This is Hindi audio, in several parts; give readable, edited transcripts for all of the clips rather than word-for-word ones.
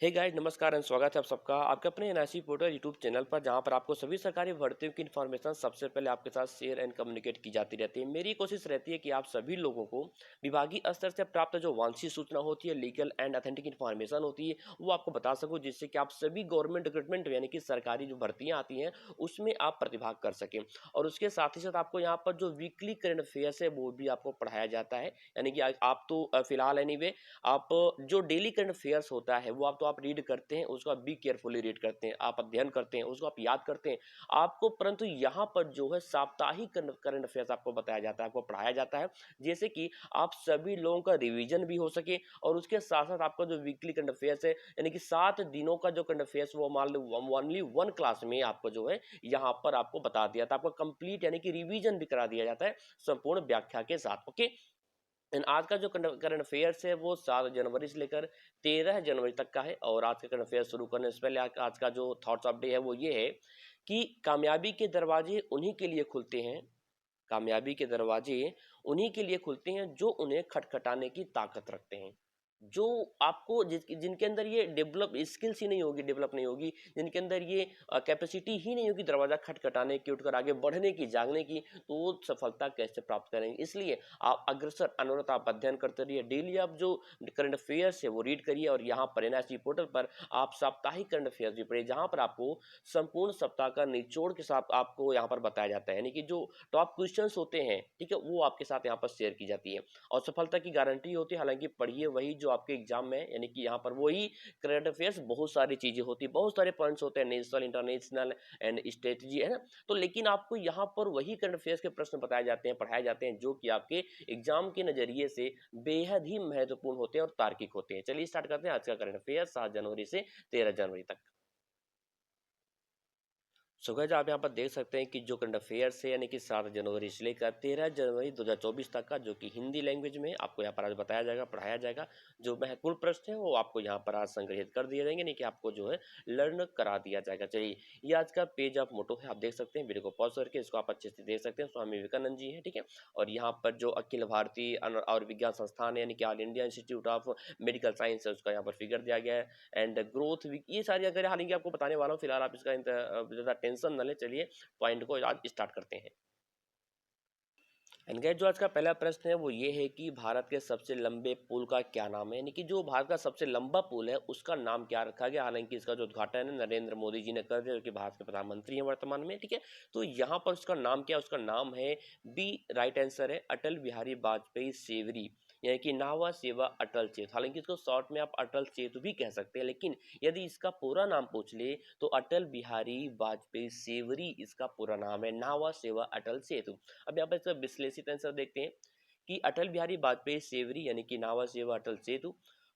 हे गाइस, नमस्कार एंड स्वागत है आप सबका आपके अपने एनआईसी पोर्टल यूट्यूब चैनल पर, जहां पर आपको सभी सरकारी भर्तियों की इन्फॉर्मेशन सबसे पहले आपके साथ शेयर एंड कम्युनिकेट की जाती रहती है। मेरी कोशिश रहती है कि आप सभी लोगों को विभागीय स्तर से प्राप्त जो वांछित सूचना होती है, लीगल एंड अथेंटिक इन्फॉर्मेशन होती है, वो आपको बता सकूं, जिससे कि आप सभी गवर्नमेंट रिक्रूटमेंट यानी कि सरकारी जो भर्तियां आती हैं उसमें आप प्रतिभाग कर सकें। और उसके साथ ही साथ आपको यहाँ पर जो वीकली करंट अफेयर्स है वो भी आपको पढ़ाया जाता है। यानी कि आप तो फिलहाल एनीवे आप जो डेली करंट अफेयर्स होता है वो आप रीड करते हैं, उसको आप बी केयरफुली रीड करते हैं, आप अध्ययन करते हैं, उसको आप याद करते हैं आपको। परंतु यहाँ पर जो है साप्ताहिक करंट अफेयर्स आपको बताया जाता है, आपको पढ़ाया जाता है, जैसे कि आप सभी लोगों का रिवीजन भी हो सके। और उसके साथ साथ आपका जो वीकली करंट अफेयर्स है, यानी कि 7 दिनों का जो करंट अफेयर्स, वो मान लो ओनली वन क्लास में आपको जो है यहाँ पर आपको बता दिया था, आपको कंप्लीट यानी कि रिवीजन भी करा दिया जाता है संपूर्ण व्याख्या के साथ। ओके, एंड आज का जो करंट अफेयर्स है वो 7 जनवरी से लेकर 13 जनवरी तक का है। और आज का करंट अफेयर शुरू करने से पहले आज का जो थॉट्स ऑफ डे है वो ये है कि कामयाबी के दरवाजे उन्हीं के लिए खुलते हैं, कामयाबी के दरवाजे उन्हीं के लिए खुलते हैं जो उन्हें खटखटाने की ताकत रखते हैं। जो आपको जिनके अंदर ये डेवलप स्किल्स ही नहीं होगी, डेवलप नहीं होगी, जिनके अंदर ये कैपेसिटी ही नहीं होगी दरवाजा खटखटाने की, उठकर आगे बढ़ने की, जागने की, तो वो सफलता कैसे प्राप्त करेंगे। इसलिए आप अग्रसर अनवरत आप अध्ययन करते रहिए, डेली आप जो करंट अफेयर्स है वो रीड करिए। और यहाँ पर एनआईसी पोर्टल पर आप साप्ताहिक करंट अफेयर्स भी पढ़िए, जहाँ पर आपको संपूर्ण सप्ताह का निचोड़ के साथ आपको यहाँ पर बताया जाता है, यानी कि जो टॉप क्वेश्चंस होते हैं, ठीक है, वो आपके साथ यहाँ पर शेयर की जाती है। और सफलता की गारंटी होती है। हालांकि पढ़िए वही जो आपके एग्जाम में है, यानी कि यहाँ पर वही करंट अफेयर्स, बहुत सारी चीजें होती है, बहुत सारे पॉइंट्स होते हैं, नेशनल, इंटरनेशनल एंड स्ट्रेटजी, है ना। तो लेकिन आपको यहाँ पर वही करंट अफेयर्स के प्रश्न बताए जाते हैं, पढ़ाए जाते हैं, जो कि आपके एग्जाम के नजरिए से बेहद ही महत्वपूर्ण होते हैं और तार्किक होते हैं। चलिए स्टार्ट करते हैं आज का करंट अफेयर 7 जनवरी से 13 जनवरी तक। सो गाइस, आप यहाँ पर देख सकते हैं कि जो करंट अफेयर्स है, यानी कि 7 जनवरी से लेकर 13 जनवरी 2024 तक का, जो कि हिंदी लैंग्वेज में आपको यहाँ पर आज बताया जाएगा, पढ़ाया जाएगा। जो महत्वपूर्ण प्रश्न है वो आपको यहाँ पर आज संग्रहित कर दिए जाएंगे, यानी कि आपको जो है लर्न करा दिया जाएगा। चलिए, ये आज का पेज ऑफ मोटो है, आप देख सकते हैं, वीडियो को पॉज करके इसको आप अच्छे से देख सकते हैं। स्वामी विवेकानंद जी हैं, ठीक है। और यहाँ पर जो अखिल भारतीय और विज्ञान संस्थान है, यानी कि all India institute of medical science है, उसका यहाँ पर फिगर दिया गया है। एंड ग्रोथ ये सारी अगर हालांकि आपको बताने वाला हूँ, फिलहाल आप इसका ज़्यादा टेंशन न लें। चलिए पॉइंट को आज स्टार्ट करते हैं। एंड गाइस, जो आज का पहला प्रश्न है वो ये है कि भारत के सबसे लंबे पुल का क्या नाम है, यानी कि जो भारत का सबसे लंबा पुल है उसका नाम क्या रखा गया। हालांकि इसका जो उद्घाटन है नरेंद्र मोदी जी ने कर दिया, जो कि भारत के प्रधानमंत्री हैं वर्तमान में, ठीक है। तो यहाँ पर उसका नाम क्या है, उसका नाम है बी, राइट आंसर है अटल बिहारी वाजपेयी सेवरी, यानी कि नावा सेवा अटल सेतु। हालांकि इसको शॉर्ट में आप अटल सेतु भी कह सकते हैं, लेकिन यदि इसका पूरा नाम पूछ ले तो अटल बिहारी वाजपेयी सेवरी इसका पूरा नाम है, नावा सेवा अटल सेतु। अब यहाँ पर इसका विश्लेषित आंसर देखते हैं कि अटल बिहारी वाजपेयी सेवरी, यानी कि नावा सेवा अटल सेतु,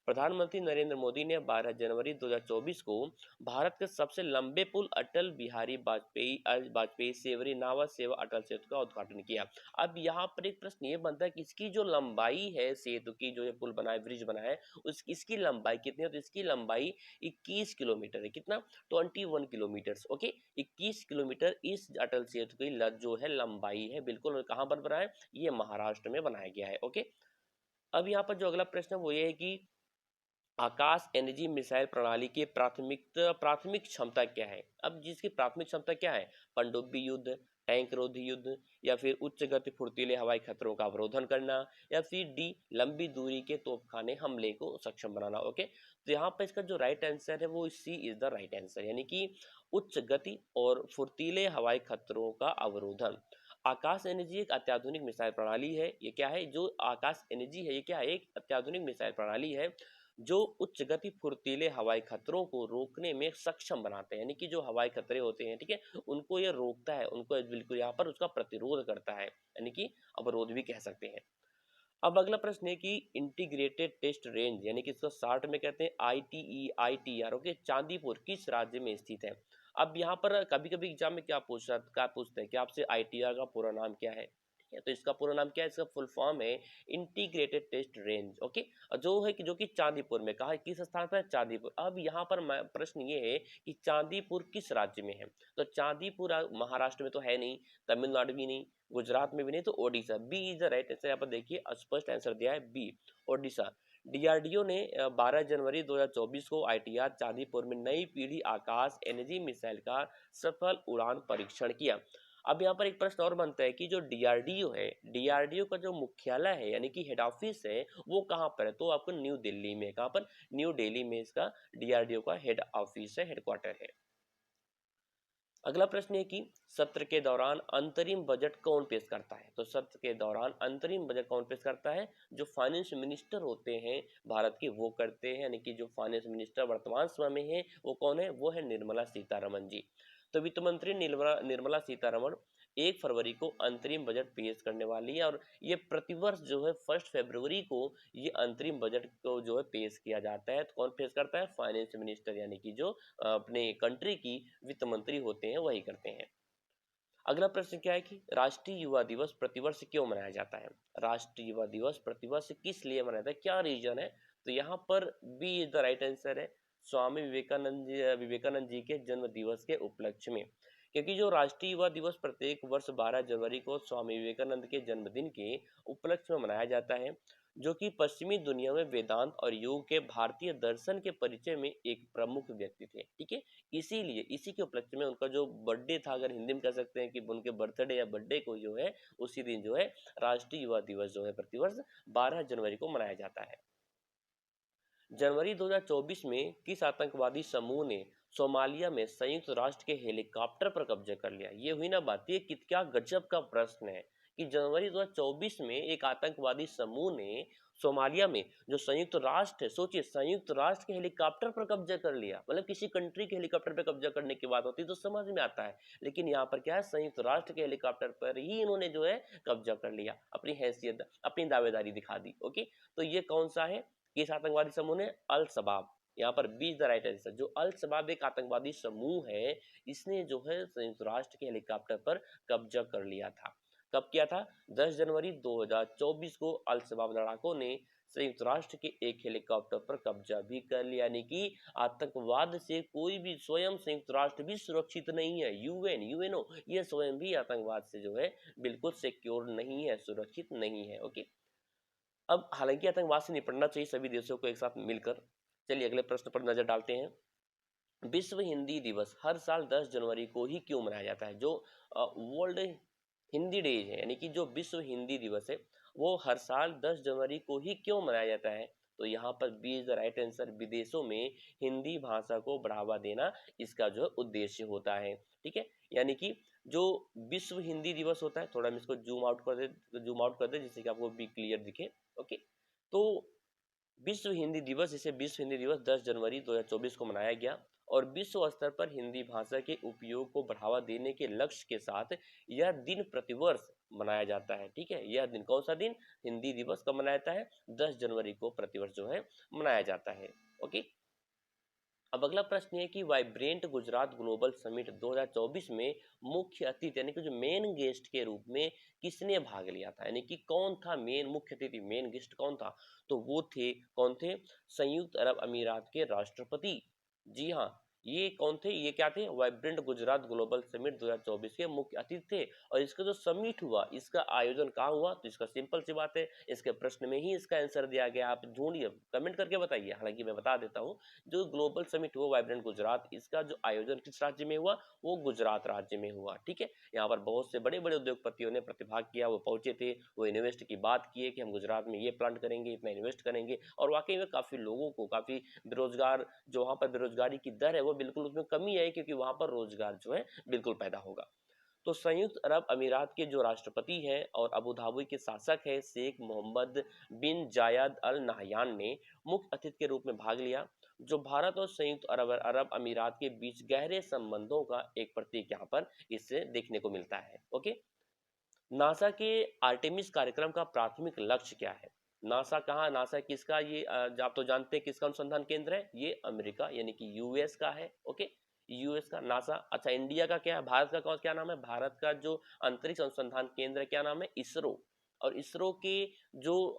प्रधानमंत्री नरेंद्र मोदी ने 12 जनवरी 2024 को भारत के सबसे लंबे पुल अटल बिहारी वाजपेयी सेवरी नावा सेवा अटल सेतु का उद्घाटन किया। अब यहाँ पर एक प्रश्न ये बनता है कि इसकी जो लंबाई है, सेतु की, जो ये पुल बना है, ब्रिज बना है, उस इसकी लंबाई कितनी है। तो इसकी लंबाई 21 किलोमीटर है। कितना? 21 किलोमीटर। ओके, 21 किलोमीटर इस अटल सेतु की जो है लंबाई है, बिल्कुल। और कहाँ पर बना है? ये महाराष्ट्र में बनाया गया है। ओके, अब यहाँ पर जो अगला प्रश्न है वो ये है कि आकाश एनर्जी मिसाइल प्रणाली की प्राथमिक क्षमता क्या है। अब जिसकी प्राथमिक क्षमता क्या है? पनडुब्बी युद्ध, टैंक रोधी युद्ध, या फिर उच्च गति फुर्तीले हवाई खतरों का अवरोधन करना, या फिर डी, लंबी दूरी के तोपखाने हमले को सक्षम बनाना। ओके, तो यहाँ पर इसका जो राइट आंसर है वो सी इज द राइट आंसर, यानी कि उच्च गति और फुर्तीले हवाई खतरों का अवरोधन। आकाश एनर्जी एक अत्याधुनिक मिसाइल प्रणाली है। ये क्या है? जो आकाश एनर्जी है ये क्या है? एक अत्याधुनिक मिसाइल प्रणाली है जो उच्च गति फुर्तीले हवाई खतरों को रोकने में सक्षम बनाते हैं, यानी कि जो हवाई खतरे होते हैं, ठीक है, उनको ये रोकता है, उनको बिल्कुल यहाँ पर उसका प्रतिरोध करता है, यानी कि अवरोध भी कह सकते हैं। अब अगला प्रश्न है कि इंटीग्रेटेड टेस्ट रेंज, यानी कि इसको शॉर्ट में कहते हैं ITER, ओके, चांदीपुर किस राज्य में स्थित है। अब यहाँ पर कभी कभी एग्जाम में क्या पूछते हैं कि आपसे ITER का पूरा नाम क्या है, ठीक है। तो इसका पूरा नाम क्या है? इसका फुल फॉर्म है इंटीग्रेटेड टेस्ट रेंज। ओके, जो है कि जो कि चांदीपुर में, कहा है किस स्थान पर? चांदीपुर। अब यहाँ पर प्रश्न ये है कि चांदीपुर किस राज्य में है। तो चांदीपुर महाराष्ट्र में तो है नहीं, तमिलनाडु भी नहीं, गुजरात में भी नहीं, तो Odisha. B is the right answer. यहाँ पर देखिए स्पष्ट आंसर दिया है बी, ओडिशा। डीआरडीओ ने 12 जनवरी 2024 को आईटीआर चांदीपुर में नई पीढ़ी आकाश एनर्जी मिसाइल का सफल उड़ान परीक्षण किया। अब यहाँ पर एक प्रश्न और बनता है कि जो डीआरडीओ है, डीआरडीओ का जो मुख्यालय है यानी कि हेड ऑफिस है वो कहाँ पर है? तो आपको न्यू दिल्ली में, कहाँ पर? न्यू दिल्ली में इसका डीआरडीओ का हेड ऑफिस है, हेडक्वार्टर है। अगला प्रश्न है कि सत्र के दौरान अंतरिम बजट कौन पेश करता है? तो सत्र के दौरान अंतरिम बजट कौन पेश करता है? जो फाइनेंस मिनिस्टर होते हैं भारत के वो करते हैं, यानी कि जो फाइनेंस मिनिस्टर वर्तमान समय में है वो कौन है? वो है निर्मला सीतारमण जी। तो वित्त मंत्री निर्मला निर्मला सीतारमण 1 फरवरी को अंतरिम बजट पेश करने वाली है और ये प्रतिवर्ष जो है 1 फरवरी को ये अंतरिम बजट को जो है पेश किया जाता है। तो कौन पेश करता है? फाइनेंस मिनिस्टर, यानी कि जो अपने कंट्री की वित्त मंत्री होते हैं वही करते हैं। अगला प्रश्न क्या है कि राष्ट्रीय युवा दिवस प्रतिवर्ष क्यों मनाया जाता है? राष्ट्रीय युवा दिवस प्रतिवर्ष किस लिए मनाया जाता है? क्या रीजन है? तो यहाँ पर B is the right answer है, स्वामी विवेकानंद जी के जन्म दिवस के उपलक्ष्य में। क्योंकि जो राष्ट्रीय युवा दिवस प्रत्येक वर्ष 12 जनवरी को स्वामी विवेकानंद के जन्मदिन के उपलक्ष्य में मनाया जाता है, जो कि पश्चिमी दुनिया में वेदांत और योग के भारतीय दर्शन के परिचय में एक प्रमुख व्यक्ति थे। ठीक है, इसीलिए इसी के उपलक्ष्य में उनका जो बर्थडे था, अगर हिंदी में कह सकते हैं कि उनके बर्थडे या बर्थडे को जो है उसी दिन जो है राष्ट्रीय युवा दिवस जो है प्रतिवर्ष 12 जनवरी को मनाया जाता है। जनवरी 2024 में किस आतंकवादी समूह ने सोमालिया में संयुक्त राष्ट्र के हेलीकॉप्टर पर कब्जा कर लिया? ये हुई ना बात, ये क्या गजब का प्रश्न है कि जनवरी 2024 में एक आतंकवादी समूह ने सोमालिया में जो संयुक्त राष्ट्र है, सोचिए संयुक्त राष्ट्र के हेलीकॉप्टर पर कब्जा कर लिया। मतलब किसी कंट्री के हेलीकॉप्टर पर कब्जा करने की बात होती तो समझ में आता है, लेकिन यहाँ पर क्या है, संयुक्त राष्ट्र के हेलीकॉप्टर पर ही इन्होंने जो है कब्जा कर लिया, अपनी हैसियत, अपनी दावेदारी दिखा दी। ओके, तो ये कौन सा है? किस आतंकवादी समूह ने? अल शबाब। यहाँ पर B is the right answer. जो अल शबाब एक आतंकवादी समूह है, इसने जो है संयुक्त राष्ट्र के हेलीकॉप्टर पर कब्जा कर लिया था। कब किया था? 10 जनवरी 2024 को अल शबाब लड़ाकों ने संयुक्त राष्ट्र के एक हेलीकॉप्टर पर कब्जा भी कर लिया। यानी कि आतंकवाद से कोई भी, स्वयं संयुक्त राष्ट्र भी सुरक्षित नहीं है। यूएनओ ये स्वयं भी आतंकवाद से जो है बिल्कुल सिक्योर नहीं है, सुरक्षित नहीं है। ओके, अब हालांकि आतंकवाद से निपटना चाहिए सभी देशों को एक साथ मिलकर। चलिए अगले प्रश्न पर नजर डालते हैं। विश्व हिंदी दिवस हर साल 10 जनवरी को ही क्यों मनाया जाता है? जो वर्ल्ड हिंदी डेज है, यानी कि जो विश्व हिंदी दिवस है, वो हर साल 10 जनवरी को ही क्यों मनाया जाता है? तो यहाँ पर B is the right answer. विदेशों में हिंदी भाषा को बढ़ावा देना इसका जो उद्देश्य होता है। ठीक है, यानी कि जो विश्व हिंदी दिवस होता है, थोड़ा हम इसको जूम आउट कर दे जिससे कि आपको भी क्लियर दिखे। ओके, तो विश्व हिंदी दिवस, जिसे विश्व हिंदी दिवस 10 जनवरी 2024 को मनाया गया और विश्व स्तर पर हिंदी भाषा के उपयोग को बढ़ावा देने के लक्ष्य के साथ यह दिन प्रतिवर्ष मनाया जाता है। ठीक है, यह दिन, कौन सा दिन? हिंदी दिवस कब मनाया जाता है? 10 जनवरी को प्रतिवर्ष जो है मनाया जाता है। ओके, अब अगला प्रश्न है कि वाइब्रेंट गुजरात ग्लोबल समिट 2024 में मुख्य अतिथि यानी कि जो मेन गेस्ट के रूप में किसने भाग लिया था? यानी कि कौन था मेन मुख्य अतिथि, मेन गेस्ट कौन था? तो वो थे, कौन थे? संयुक्त अरब अमीरात के राष्ट्रपति। जी हाँ, ये कौन थे? ये क्या थे? वाइब्रेंट गुजरात ग्लोबल समिट 2024 के मुख्य अतिथि थे। और इसका जो समिट हुआ, इसका आयोजन कहाँ हुआ? तो इसका सिंपल सी बात है, इसके प्रश्न में ही इसका आंसर दिया गया। आप ढूंढिए, कमेंट करके बताइए। हालांकि मैं बता देता हूँ, जो ग्लोबल समिट हुआ वाइब्रेंट गुजरात, इसका जो आयोजन किस राज्य में हुआ? वो गुजरात राज्य में हुआ। ठीक है, यहाँ पर बहुत से बड़े बड़े उद्योगपतियों ने प्रतिभाग किया, वो पहुंचे थे, वो इन्वेस्ट की बात किए कि हम गुजरात में ये प्लांट करेंगे, इतना इन्वेस्ट करेंगे। और वाकई में काफी लोगों को, काफी बेरोजगार, जो वहाँ पर बेरोजगारी की दर है वो बिल्कुल उसमें कमी आई, क्योंकि वहाँ पर रोजगार जो है बिल्कुल पैदा होगा। तो संयुक्त अरब अमीरात के जो राष्ट्रपति हैं और अबू धाबी के शासक हैं शेख मोहम्मद बिन जायद अल नहयान ने मुख्य अतिथि के रूप में भाग लिया, जो भारत और संयुक्त अरब अमीरात के बीच गहरे संबंधों का एक प्रतीक यहाँ पर इससे देखने को मिलता है। ओके, नासा के आर्टेमिस कार्यक्रम का प्राथमिक लक्ष्य क्या है? नासा कहाँ? नासा किसका? ये आप तो जानते हैं किसका अनुसंधान केंद्र है? ये अमेरिका यानी कि यूएस का है। ओके, यूएस का नासा। अच्छा, इंडिया का क्या है? भारत का क्या नाम है? भारत का जो अंतरिक्ष अनुसंधान केंद्र है, क्या नाम है? इसरो। और इसरो के जो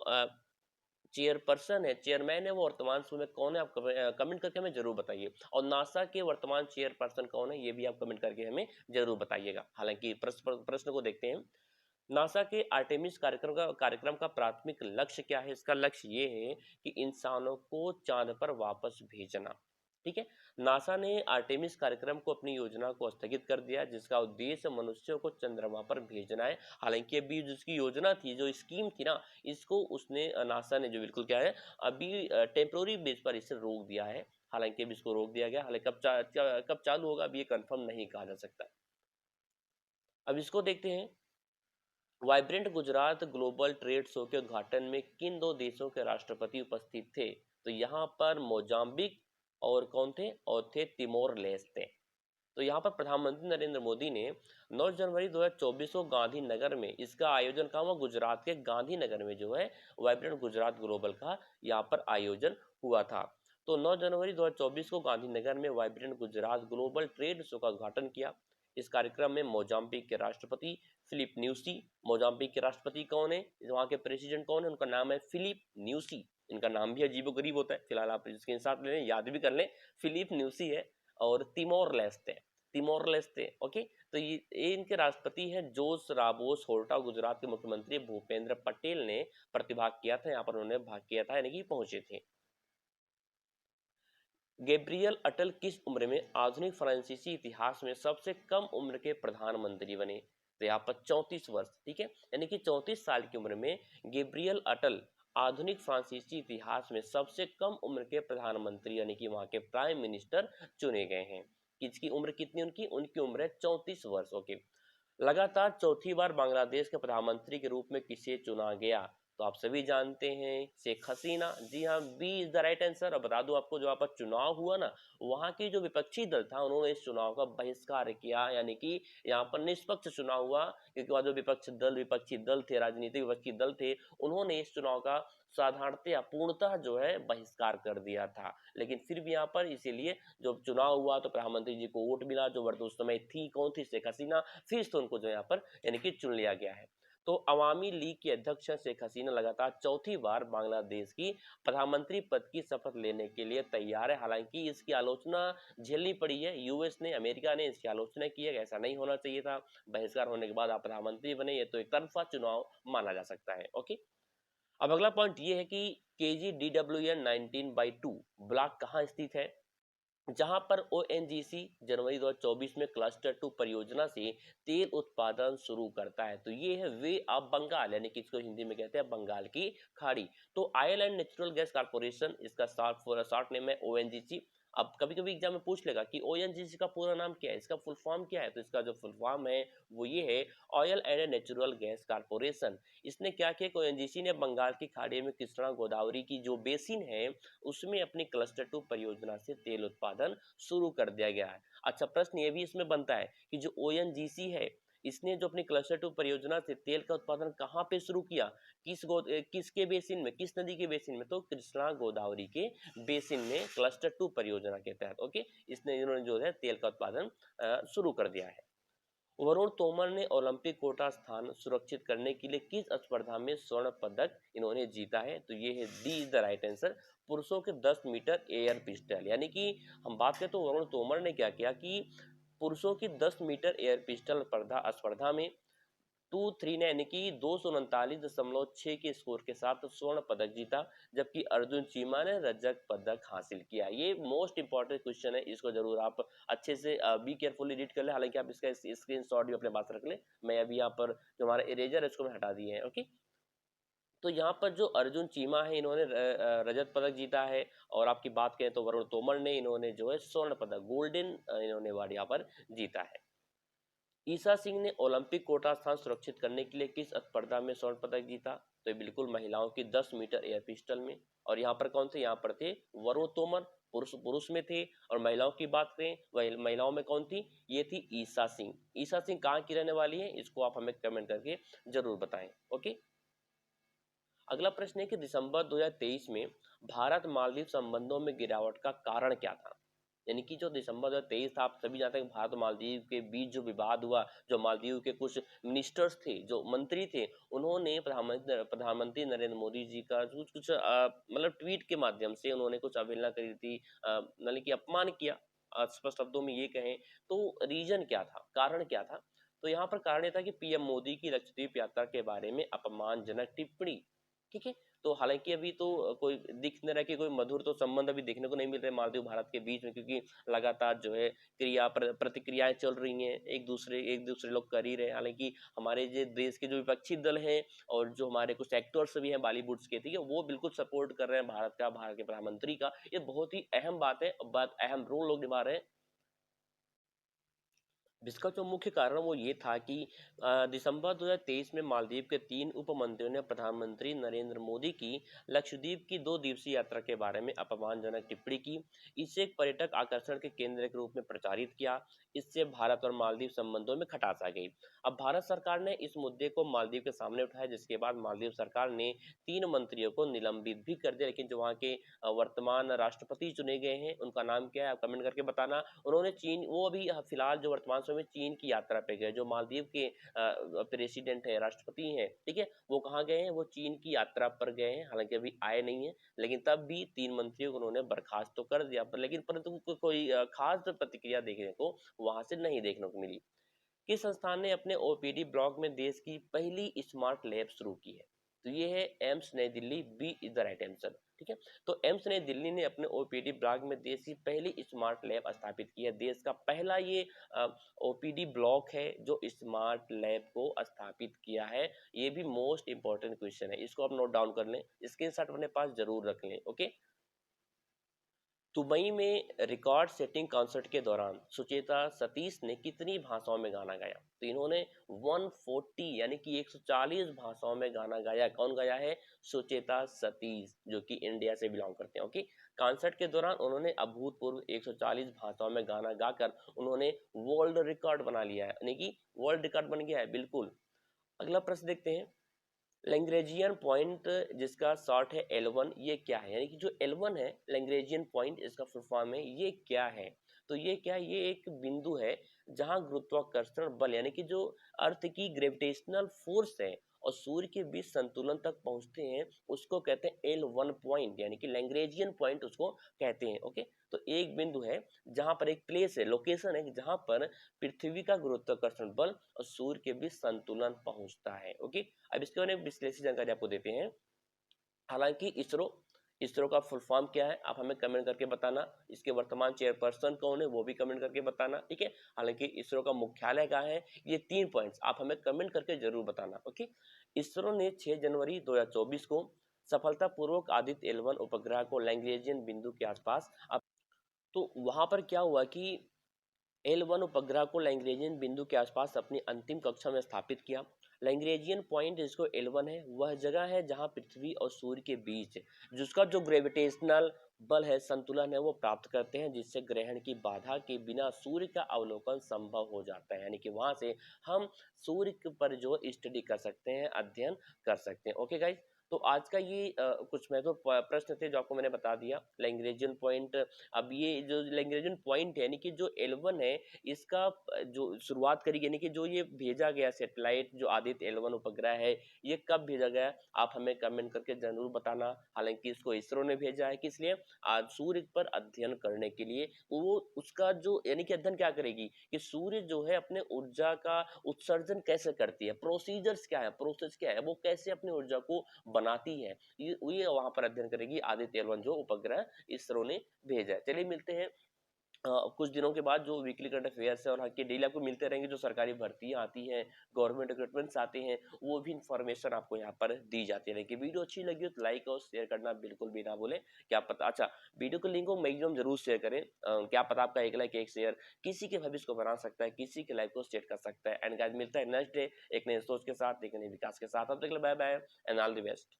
चेयरपर्सन है, चेयरमैन है, वो वर्तमान समय में कौन है? आप कमेंट करके हमें जरूर बताइए। और नासा के वर्तमान चेयरपर्सन कौन है, ये भी आप कमेंट करके हमें जरूर बताइएगा। हालांकि प्रश्न को देखते हैं। नासा के आर्टेमिस कार्यक्रम का प्राथमिक लक्ष्य क्या है? इसका लक्ष्य ये है कि इंसानों को चांद पर वापस भेजना। ठीक है। नासा ने आर्टेमिस कार्यक्रम को अपनी योजना को स्थगित कर दिया, जिसका उद्देश्य मनुष्यों को चंद्रमा पर भेजना है। हालांकि अभी जिसकी योजना थी, जो स्कीम थी ना, इसको उसने नासा ने जो बिल्कुल क्या है, अभी टेम्पोररी बेस पर इसे रोक दिया है। हालांकि अभी इसको रोक दिया गया, हालांकि कब चालू होगा अभी ये कंफर्म नहीं कहा जा सकता। अब इसको देखते हैं। Vibrant Gujarat global trade show के उद्घाटन में किन दो देशों के राष्ट्रपति उपस्थित थे? तो यहाँ पर मोजाम्बिक और कौन थे? और थे तिमोर लेस्ते। तो यहाँ पर प्रधानमंत्री नरेंद्र मोदी ने 9 जनवरी 2024 को गांधीनगर में इसका आयोजन कहा हुआ, गुजरात के गांधीनगर में जो है वाइब्रेंट गुजरात ग्लोबल का यहाँ पर आयोजन हुआ था। तो 9 जनवरी 2024 को गांधीनगर में vibrant Gujarat global trade show का उद्घाटन किया। इस कार्यक्रम में मोजाम्बिक के राष्ट्रपति फिलिप न्यूसी, मोजाम्बिक के राष्ट्रपति कौन है, वहाँ के प्रेसिडेंट कौन है, उनका नाम है फिलिप न्यूसी। इनका नाम भी अजीबोगरीब होता है, फिलहाल आप इसके साथ ले लें, याद भी कर लें, फिलिप न्यूसी है। और Timor Leste, Timor Leste, okay. तो ये इनके राष्ट्रपति हैं जोस राबोस होर्टा। गुजरात के मुख्यमंत्री भूपेंद्र पटेल ने प्रतिभाग किया था, यहाँ पर उन्होंने भाग किया था, यानी कि पहुंचे थे। गैब्रियल अटल किस उम्र में आधुनिक फ्रांसीसी इतिहास में सबसे कम उम्र के प्रधानमंत्री बने? तो यहाँ पर 34 वर्ष, ठीक है, यानी कि 34 साल की उम्र में गैब्रियल अटल आधुनिक फ्रांसीसी इतिहास में सबसे कम उम्र के प्रधानमंत्री यानी कि वहां के प्राइम मिनिस्टर चुने गए हैं। किसकी उम्र कितनी? उनकी उनकी उम्र है 34 वर्ष, ओके। लगातार चौथी बार बांग्लादेश के प्रधानमंत्री के रूप में किसे चुना गया? तो आप सभी जानते हैं, शेख हसीना। जी हाँ, B is the right answer. और बता दूं आपको, जो आपका चुनाव हुआ ना, वहां की जो विपक्षी दल था, उन्होंने इस चुनाव का बहिष्कार किया, यानी कि यहाँ पर निष्पक्ष चुनाव हुआ, क्योंकि वहाँ जो विपक्षी दल थे, राजनीतिक विपक्षी दल थे, उन्होंने इस चुनाव का साधारणतया पूर्णतः जो है बहिष्कार कर दिया था। लेकिन फिर भी यहाँ पर इसीलिए जो चुनाव हुआ तो प्रधानमंत्री जी को वोट मिला, जो वर्तमान उस समय थी, कौन थी? शेख हसीना। फिर से उनको जो यहाँ पर यानी कि चुन लिया गया है। तो अवामी लीग की अध्यक्ष शेख हसीना लगातार चौथी बार बांग्लादेश की प्रधानमंत्री पद की शपथ लेने के लिए तैयार है। हालांकि इसकी आलोचना झेलनी पड़ी है, यूएस ने, अमेरिका ने इसकी आलोचना की है, ऐसा नहीं होना चाहिए था, बहिष्कार होने के बाद आप प्रधानमंत्री बने, ये तो एक तरफा चुनाव माना जा सकता है, ओके। अब अगला पॉइंट ये है कि KG-DWN-19/2 ब्लॉक कहाँ स्थित है? जहां पर ONGC जनवरी 2024 में क्लस्टर 2 परियोजना से तेल उत्पादन शुरू करता है। तो ये है वे ऑफ बंगाल, यानी कि इसको हिंदी में कहते हैं बंगाल की खाड़ी। तो oil and natural gas corporation, इसका शॉर्ट नेम है ONGC। अब कभी कभी एग्जाम में पूछ लेगा कि ONGC का पूरा नाम क्या है, इसका फुल फॉर्म क्या है? तो इसका जो फुल फॉर्म है वो ये है, oil and natural gas corporation. इसने क्या किया कि ONGC ने बंगाल की खाड़ी में कृष्णा गोदावरी की जो बेसिन है, उसमें अपनी क्लस्टर 2 परियोजना से तेल उत्पादन शुरू कर दिया गया है। अच्छा, प्रश्न ये भी इसमें बनता है कि जो ONGC है, इसने जो अपनी क्लस्टर 2 परियोजना से तेल का उत्पादन कहाँ पे शुरू किया? किसके बेसिन में, किस नदी के बेसिन में? तो कृष्णा गोदावरी के बेसिन में क्लस्टर 2 परियोजना के तहत, ओके, इसने इन्होंने जो है तेल का उत्पादन शुरू कर दिया है। वरुण तोमर ने ओलंपिक कोटा स्थान सुरक्षित करने के लिए किस स्पर्धा में स्वर्ण पदक इन्होंने जीता है? तो ये है D is the right answer, पुरुषों के 10 मीटर एयर पिस्टल। यानी कि हम बात करें तो वरुण तोमर ने क्या किया कि पुरुषों की 10 मीटर एयर पिस्टल स्पर्धा स्पर्धा में 2-3 ने यानी कि 239.6 के स्कोर के साथ स्वर्ण पदक जीता, जबकि अर्जुन चीमा ने रजत पदक हासिल किया। ये मोस्ट इंपॉर्टेंट क्वेश्चन है, इसको जरूर आप अच्छे से बी केयरफुली रीड कर ले। हालांकि आप इसका स्क्रीनशॉट भी अपने पास रख ले, मैं अभी यहाँ पर जो हमारा इरेजर है इसको मैं हटा दिए हैं, ओके। तो यहाँ पर जो अर्जुन चीमा है, इन्होंने रजत पदक जीता है। और आपकी बात करें तो वरुण तोमर ने, इन्होंने जो है स्वर्ण पदक, गोल्डन इन्होंने अवार्ड यहाँ पर जीता है। ईसा सिंह ने ओलंपिक कोटा स्थान सुरक्षित करने के लिए किस स्पर्धा में स्वर्ण पदक जीता? तो ये बिल्कुल महिलाओं की 10 मीटर एयर पिस्टल में। और यहाँ पर कौन थे? यहाँ पर थे वरुण तोमर, पुरुष पुरुष में थे। और महिलाओं की बात करें, वह महिलाओं में कौन थी? ये थी ईसा सिंह। ईसा सिंह कहाँ की रहने वाली है? इसको आप हमें कमेंट करके जरूर बताएं, ओके। अगला प्रश्न है कि दिसंबर 2023 में भारत मालदीव संबंधों में गिरावट का कारण क्या था? यानी कि जो दिसंबर 2023 था, आप सभी जानते हैं कि भारत और मालदीव के बीच जो विवाद हुआ, जो मालदीव के कुछ मिनिस्टर्स थे, जो मंत्री थे, उन्होंने प्रधानमंत्री नरेंद्र मोदी जी का कुछ कुछ मतलब ट्वीट के माध्यम से उन्होंने कुछ अवहेलना करी थी, मतलब कि अपमान किया, स्पष्ट शब्दों में ये कहें तो। रीजन क्या था, कारण क्या था? तो यहाँ पर कारण ये था कि पीएम मोदी की लक्षद्वीप यात्रा के बारे में अपमानजनक टिप्पणी, ठीक है। तो हालांकि अभी तो कोई दिख नहीं रहा कि कोई मधुर तो संबंध अभी देखने को नहीं मिल रहे मालदीव भारत के बीच में, क्योंकि लगातार जो है प्रतिक्रियाएं चल रही हैं, एक दूसरे लोग कर ही रहे हैं। हालांकि हमारे जो देश के जो विपक्षी दल हैं और जो हमारे कुछ एक्टर्स भी हैं बॉलीवुड के, ठीक है, वो बिल्कुल सपोर्ट कर रहे हैं भारत के प्रधानमंत्री का। ये बहुत ही अहम बात है, अहम रोल लोग निभा रहे हैं। जिसका जो मुख्य कारण वो ये था कि दिसंबर 2023 में मालदीव के 3 उपमंत्रियों ने प्रधानमंत्री नरेंद्र मोदी की लक्षद्वीप की 2 दिवसीय यात्रा के बारे में अपमानजनक टिप्पणी की। इसे एक पर्यटक आकर्षण के केंद्र के रूप में प्रचारित किया। इससे भारत और मालदीव संबंधों में खटास आ गई। अब भारत सरकार ने इस मुद्दे को मालदीव के सामने उठाया, जिसके बाद मालदीव सरकार ने 3 मंत्रियों को निलंबित भी कर दिया। लेकिन जो वहाँ के वर्तमान राष्ट्रपति चुने गए हैं, उनका नाम क्या है आप कमेंट करके बताना। उन्होंने चीन, वो अभी फिलहाल जो वर्तमान समय में चीन की यात्रा पे गए, जो मालदीव के प्रेसिडेंट है, राष्ट्रपति हैं, ठीक है, वो कहाँ गए हैं, वो चीन की यात्रा पर गए हैं। हालांकि अभी आए नहीं है, लेकिन तब भी 3 मंत्रियों को उन्होंने बर्खास्त तो कर दिया, पर लेकिन परंतु कोई खास प्रतिक्रिया देखने को वहां से नहीं देखने को मिली। किस संस्थान ने अपने ओपीडी ब्लॉक में देश की पहली स्मार्ट लैब शुरू की है? तो ये है एम्स नई Delhi, B is the right answer, ठीक है। तो एम्स नई दिल्ली ने अपने ओपीडी ब्लॉक में देश की पहली स्मार्ट लैब स्थापित की है। देश का पहला ये ओपीडी ब्लॉक है जो स्मार्ट लैब को स्थापित किया है। ये भी मोस्ट इंपॉर्टेंट क्वेश्चन है, इसको आप नोट डाउन कर लें, स्क्रीनशॉट अपने पास जरूर रख लें, ओके। दुबई में रिकॉर्ड सेटिंग कॉन्सर्ट के दौरान सुचेता सतीश ने कितनी भाषाओं में गाना गाया? तो इन्होंने 140 यानी कि 140 भाषाओं में गाना गाया। कौन गाया है? सुचेता सतीश, जो कि इंडिया से बिलोंग करते हैं, ओके। कॉन्सर्ट के दौरान उन्होंने अभूतपूर्व 140 भाषाओं में गाना गाकर उन्होंने वर्ल्ड रिकॉर्ड बना लिया है, यानी कि वर्ल्ड रिकॉर्ड बन गया है, बिल्कुल। अगला प्रश्न देखते हैं। लैग्रेंजियन पॉइंट, जिसका शॉर्ट है L1, ये क्या है? यानी कि जो L1 है, लैग्रेंजियन पॉइंट, इसका फुल फॉर्म है, ये क्या है? तो ये क्या है? ये एक बिंदु है जहां गुरुत्वाकर्षण बल, यानी कि जो अर्थ की ग्रेविटेशनल फोर्स है और सूर्य के बीच संतुलन तक पहुंचते हैं, उसको कहते हैं L1 पॉइंट, यानी कि लैग्रेंजियन पॉइंट उसको कहते हैं, ओके। तो एक बिंदु है जहां पर, एक प्लेस है, लोकेशन है, जहां पर पृथ्वी का गुरुत्वाकर्षण बल और सूर्य के बीच संतुलन पहुंचता है, ओके। अब इसके बारे में विश्लेषित जानकारी आपको देते हैं। हालांकि इसरो, इसरो का फुल फॉर्म क्या है आप हमें कमेंट करके बताना। इसके वर्तमान चेयरपर्सन कौन है वो भी कमेंट करके बताना, ठीक है। हालांकि इसरो का मुख्यालय कहाँ है, ये 3 पॉइंट्स आप हमें कमेंट करके जरूर बताना, ओके। इसरो ने 6 जनवरी 2024 को सफलतापूर्वक आदित्य L1 उपग्रह को लैग्रेंजियन बिंदु के आसपास, अब तो वहां पर क्या हुआ कि L1 उपग्रह को लैग्रेंजियन बिंदु के आसपास अपनी अंतिम कक्षा में स्थापित किया। लैग्रेंजियन पॉइंट, जिसको L1 है, वह जगह है जहां पृथ्वी और सूर्य के बीच जिसका जो ग्रेविटेशनल बल है, संतुलन है, वो प्राप्त करते हैं, जिससे ग्रहण की बाधा के बिना सूर्य का अवलोकन संभव हो जाता है। यानी कि वहां से हम सूर्य पर जो स्टडी कर सकते हैं, अध्ययन कर सकते हैं, ओके गाइज। तो आज का ये कुछ महत्वपूर्ण प्रश्न थे जो आपको मैंने बता दिया। लैग्रेंजियन पॉइंट, अब ये जो लैग्रेंजियन पॉइंट है, यानी कि जो L1 है, इसका जो शुरुआत करी, यानी कि जो ये भेजा गया सैटेलाइट, जो आदित्य L1 उपग्रह है, ये कब भेजा गया आप हमें कमेंट करके जरूर बताना। हालांकि इसको इसरो ने भेजा है, किस लिए? आज सूर्य पर अध्ययन करने के लिए। वो उसका जो, यानी कि अध्ययन क्या करेगी कि सूर्य जो है अपने ऊर्जा का उत्सर्जन कैसे करती है, प्रोसीजर्स क्या है, प्रोसेस क्या है, वो कैसे अपनी ऊर्जा को बनाती है, ये वहां पर अध्ययन करेगी आदित्य L1 जो उपग्रह इसरो ने भेजा है। चलिए मिलते हैं कुछ दिनों के बाद, जो वीकली करंट अफेयर्स है और हर डेली आपको मिलते रहेंगे, जो सरकारी भर्तियां आती हैं, गवर्नमेंट रिक्रूटमेंट्स आते हैं, वो भी इंफॉर्मेशन आपको यहाँ पर दी जाती है। कि वीडियो अच्छी लगी हो तो लाइक और शेयर करना बिल्कुल भी ना भूलें। क्या पता, अच्छा, वीडियो के लिंक को मैक्सिमम जरूर शेयर करें। क्या पता आपका एक लाइक एक शेयर किसी के भविष्य को बना सकता है, किसी के लाइफ को सेट कर सकता है। एंड गाइस, मिलता है नेक्स्ट डे एक नए सोच के साथ, एक नए विकास के साथ। अब तक के लिए bye bye and all the best.